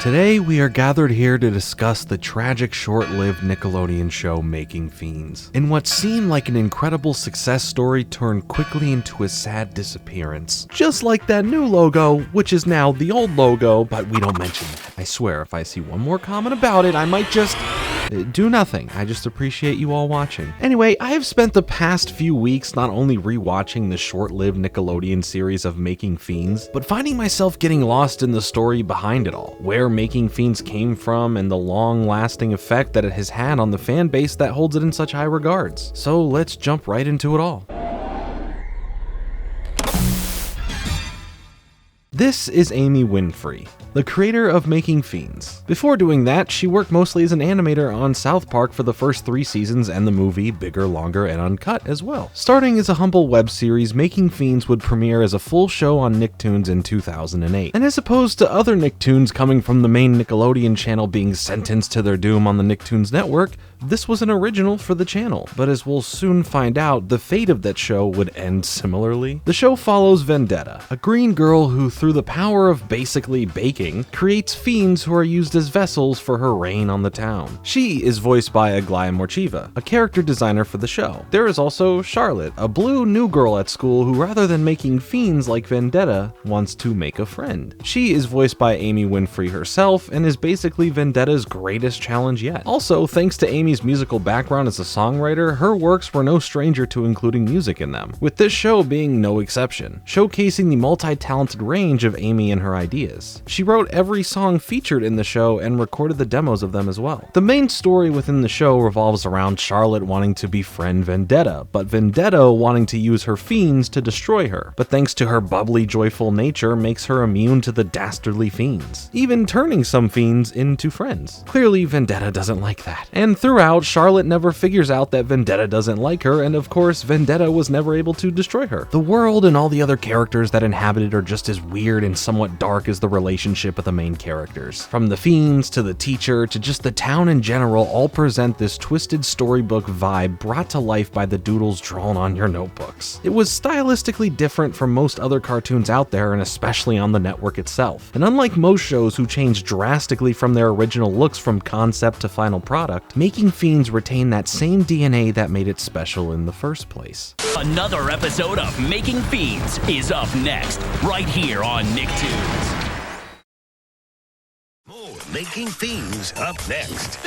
Today we are gathered here to discuss the tragic short-lived Nickelodeon show Making Fiends. In what seemed like an incredible success story turned quickly into a sad disappearance. Just like that new logo, which is now the old logo, but we don't mention it. I swear if I see one more comment about it, I might just do nothing. I just appreciate you all watching. Anyway, I have spent the past few weeks not only rewatching the short-lived Nickelodeon series of Making Fiends, but finding myself getting lost in the story behind it all, where Making Fiends came from and the long-lasting effect that it has had on the fan base that holds it in such high regards. So let's jump right into it all. This is Amy Winfrey, the creator of Making Fiends. Before doing that, she worked mostly as an animator on South Park for the first 3 seasons and the movie Bigger, Longer, and Uncut as well. Starting as a humble web series, Making Fiends would premiere as a full show on Nicktoons in 2008. And as opposed to other Nicktoons coming from the main Nickelodeon channel being sentenced to their doom on the Nicktoons Network, this was an original for the channel. But as we'll soon find out, the fate of that show would end similarly. The show follows Vendetta, a green girl who, through the power of basically baking, creates fiends who are used as vessels for her reign on the town. She is voiced by Aglaia Morchiva, a character designer for the show. There is also Charlotte, a blue new girl at school who, rather than making fiends like Vendetta, wants to make a friend. She is voiced by Amy Winfrey herself and is basically Vendetta's greatest challenge yet. Also, thanks to Amy's musical background as a songwriter, her works were no stranger to including music in them, with this show being no exception, showcasing the multi-talented range of Amy and her ideas. She wrote every song featured in the show and recorded the demos of them as well. The main story within the show revolves around Charlotte wanting to befriend Vendetta, but Vendetta wanting to use her fiends to destroy her, but thanks to her bubbly, joyful nature makes her immune to the dastardly fiends, even turning some fiends into friends. Clearly, Vendetta doesn't like that. And throughout, Charlotte never figures out that Vendetta doesn't like her, and of course, Vendetta was never able to destroy her. The world and all the other characters that inhabit it are just as weird and somewhat dark as the relationship of the main characters. From the fiends to the teacher to just the town in general all present this twisted storybook vibe brought to life by the doodles drawn on your notebooks. It was stylistically different from most other cartoons out there, and especially on the network itself. And unlike most shows who changed drastically from their original looks from concept to final product, Making Fiends retain that same DNA that made it special in the first place. Another episode of Making Fiends is up next, right here on Nicktoons. More Making Fiends up next.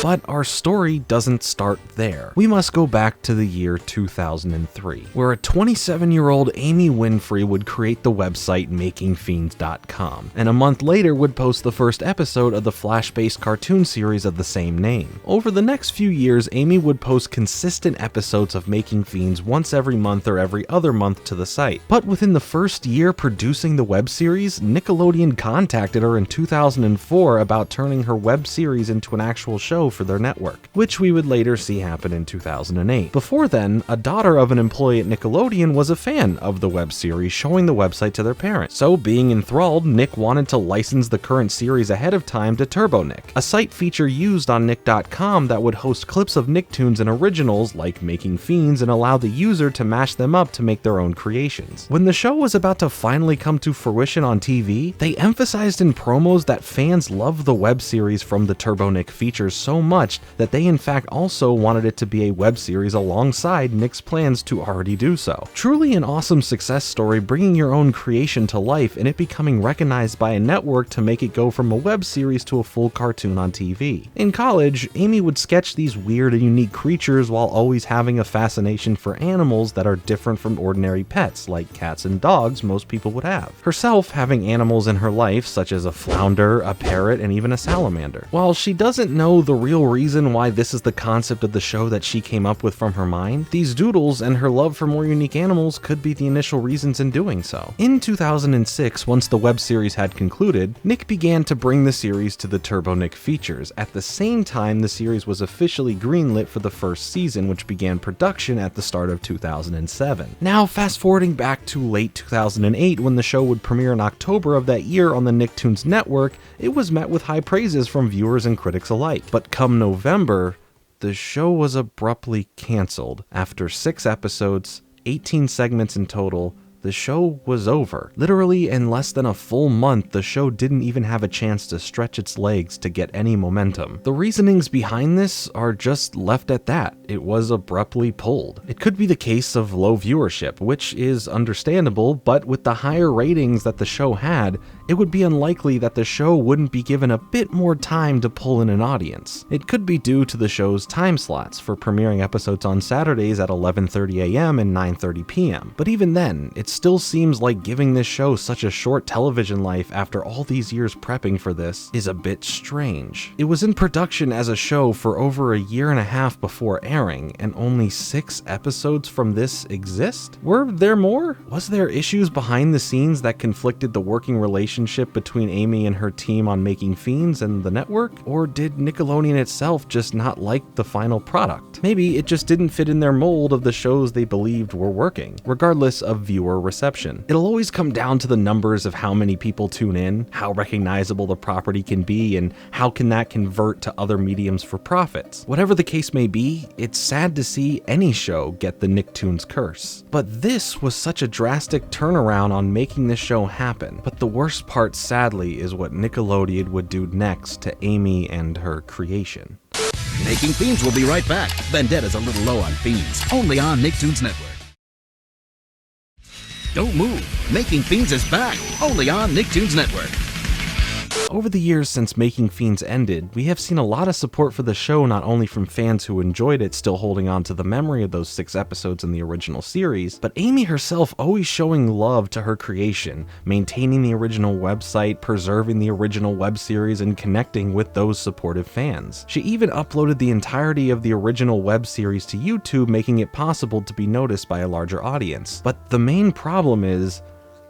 But our story doesn't start there. We must go back to the year 2003, where a 27-year-old Amy Winfrey would create the website MakingFiends.com, and a month later would post the first episode of the Flash-based cartoon series of the same name. Over the next few years, Amy would post consistent episodes of Making Fiends once every month or every other month to the site. But within the first year producing the web series, Nickelodeon contacted her in 2004 about turning her web series into an actual show for their network, which we would later see happen in 2008. Before then, a daughter of an employee at Nickelodeon was a fan of the web series, showing the website to their parents. So being enthralled, Nick wanted to license the current series ahead of time to TurboNick, a site feature used on Nick.com that would host clips of Nicktoons and originals like Making Fiends and allow the user to mash them up to make their own creations. When the show was about to finally come to fruition on TV, they emphasized in promos that fans love the web series from the TurboNick features so much that they in fact also wanted it to be a web series alongside Nick's plans to already do so. Truly an awesome success story, bringing your own creation to life and it becoming recognized by a network to make it go from a web series to a full cartoon on TV. In college, Amy would sketch these weird and unique creatures while always having a fascination for animals that are different from ordinary pets like cats and dogs most people would have. Herself having animals in her life such as a flounder, a parrot, and even a salamander. While she doesn't know the real reason why this is the concept of the show that she came up with from her mind, these doodles and her love for more unique animals could be the initial reasons in doing so. In 2006, once the web series had concluded, Nick began to bring the series to the TurboNick features. At the same time, the series was officially greenlit for the first season, which began production at the start of 2007. Now, fast forwarding back to late 2008, when the show would premiere in October of that year on the Nicktoons Network, it was met with high praises from viewers and critics alike. But come November, the show was abruptly canceled after 6 episodes, 18 segments in total, the show was over. Literally in less than a full month, the show didn't even have a chance to stretch its legs to get any momentum. The reasonings behind this are just left at that. It was abruptly pulled. It could be the case of low viewership, which is understandable, but with the higher ratings that the show had, it would be unlikely that the show wouldn't be given a bit more time to pull in an audience. It could be due to the show's time slots for premiering episodes on Saturdays at 11:30 a.m. and 9:30 p.m. But even then, it still seems like giving this show such a short television life after all these years prepping for this is a bit strange. It was in production as a show for over a year and a half before airing, and only 6 episodes from this exist? Were there more? Was there issues behind the scenes that conflicted the working relationship between Amy and her team on Making Fiends and the network? Or did Nickelodeon itself just not like the final product? Maybe it just didn't fit in their mold of the shows they believed were working, regardless of viewer reception. It'll always come down to the numbers of how many people tune in, how recognizable the property can be, and how can that convert to other mediums for profits. Whatever the case may be, it's sad to see any show get the Nicktoons curse. But this was such a drastic turnaround on making this show happen. But the worst part, sadly, is what Nickelodeon would do next to Amy and her creation. Making Fiends will be right back. Vendetta's a little low on Fiends, only on Nicktoons Network. Don't move. Making Fiends is back, only on Nicktoons Network. Over the years since Making Fiends ended, we have seen a lot of support for the show, not only from fans who enjoyed it still holding on to the memory of those 6 episodes in the original series, but Amy herself always showing love to her creation, maintaining the original website, preserving the original web series, and connecting with those supportive fans. She even uploaded the entirety of the original web series to YouTube, making it possible to be noticed by a larger audience. But the main problem is,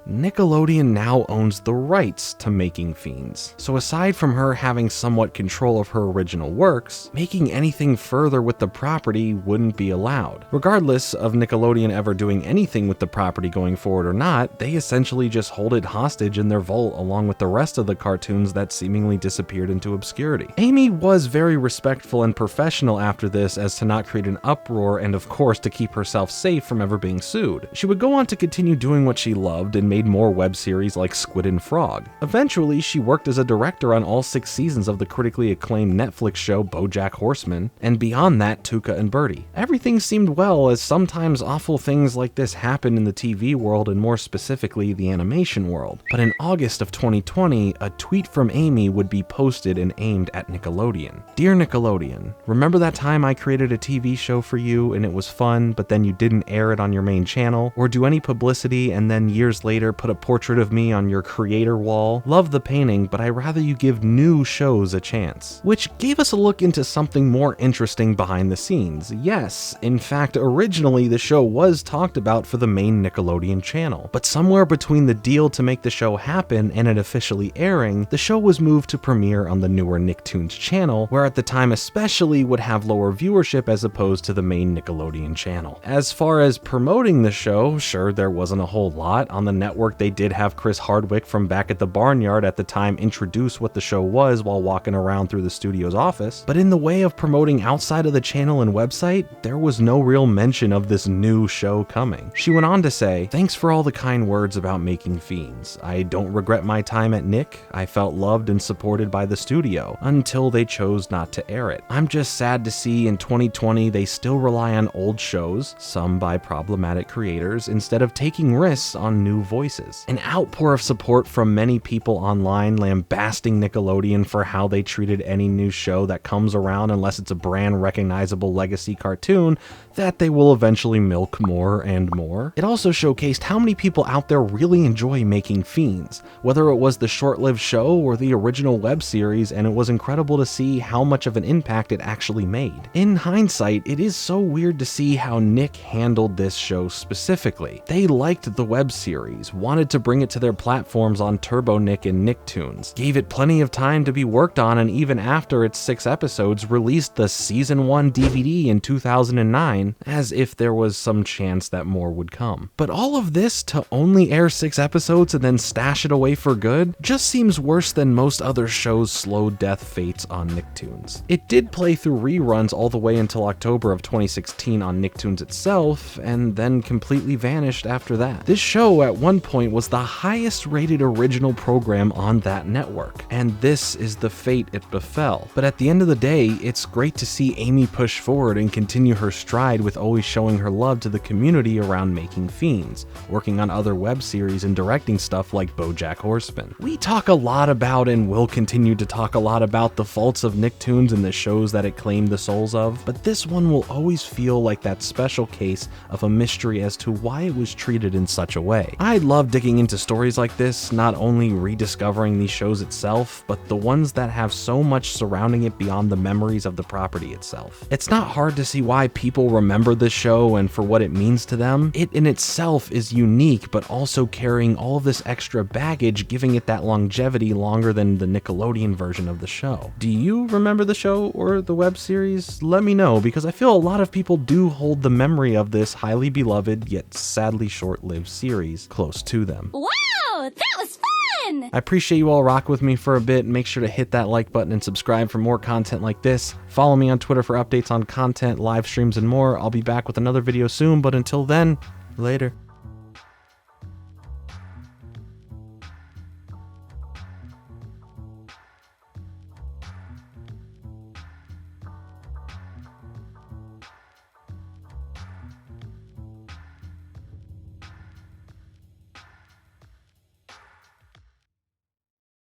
Nickelodeon now owns the rights to Making Fiends. So aside from her having somewhat control of her original works, making anything further with the property wouldn't be allowed. Regardless of Nickelodeon ever doing anything with the property going forward or not, they essentially just hold it hostage in their vault along with the rest of the cartoons that seemingly disappeared into obscurity. Amy was very respectful and professional after this as to not create an uproar and of course to keep herself safe from ever being sued. She would go on to continue doing what she loved and made more web series like Squid and Frog. Eventually, she worked as a director on all 6 seasons of the critically acclaimed Netflix show BoJack Horseman, and beyond that, Tuca and Birdie. Everything seemed well, as sometimes awful things like this happen in the TV world and more specifically the animation world. But in August of 2020, a tweet from Amy would be posted and aimed at Nickelodeon. Dear Nickelodeon, remember that time I created a TV show for you and it was fun, but then you didn't air it on your main channel, or do any publicity and then years later put a portrait of me on your creator wall? Love the painting, but I'd rather you give new shows a chance. Which gave us a look into something more interesting behind the scenes. Yes, in fact, originally the show was talked about for the main Nickelodeon channel, but somewhere between the deal to make the show happen and it officially airing, the show was moved to premiere on the newer Nicktoons channel, where at the time especially would have lower viewership as opposed to the main Nickelodeon channel. As far as promoting the show, sure, there wasn't a whole lot. On the network, they did have Chris Hardwick from Back at the Barnyard at the time introduce what the show was while walking around through the studio's office, but in the way of promoting outside of the channel and website, there was no real mention of this new show coming. She went on to say, "Thanks for all the kind words about Making Fiends. I don't regret my time at Nick. I felt loved and supported by the studio until they chose not to air it. I'm just sad to see in 2020 they still rely on old shows, some by problematic creators, instead of taking risks on new voices." An outpour of support from many people online lambasting Nickelodeon for how they treated any new show that comes around unless it's a brand recognizable legacy cartoon that they will eventually milk more and more. It also showcased how many people out there really enjoy Making Fiends, whether it was the short-lived show or the original web series, and it was incredible to see how much of an impact it actually made. In hindsight, it is so weird to see how Nick handled this show specifically. They liked the web series, Fiends, wanted to bring it to their platforms on Turbo Nick and Nicktoons, gave it plenty of time to be worked on, and even after its 6 episodes, released the Season 1 DVD in 2009, as if there was some chance that more would come. But all of this to only air 6 episodes and then stash it away for good just seems worse than most other shows' slow death fates on Nicktoons. It did play through reruns all the way until October of 2016 on Nicktoons itself, and then completely vanished after that. This show at one point was the highest rated original program on that network, and this is the fate it befell. But at the end of the day, it's great to see Amy push forward and continue her stride with always showing her love to the community around Making Fiends, working on other web series and directing stuff like BoJack Horseman. We talk a lot about and will continue to talk a lot about the faults of Nicktoons and the shows that it claimed the souls of, but this one will always feel like that special case of a mystery as to why it was treated in such a way. I love digging into stories like this, not only rediscovering these shows itself, but the ones that have so much surrounding it beyond the memories of the property itself. It's not hard to see why people remember this show and for what it means to them. It in itself is unique, but also carrying all of this extra baggage, giving it that longevity longer than the Nickelodeon version of the show. Do you remember the show or the web series? Let me know, because I feel a lot of people do hold the memory of this highly beloved yet sadly short-lived series close to them. Wow, that was fun! I appreciate you all rocking with me for a bit. Make sure to hit that like button and subscribe for more content like this. Follow me on Twitter for updates on content, live streams, and more. I'll be back with another video soon, but until then, later.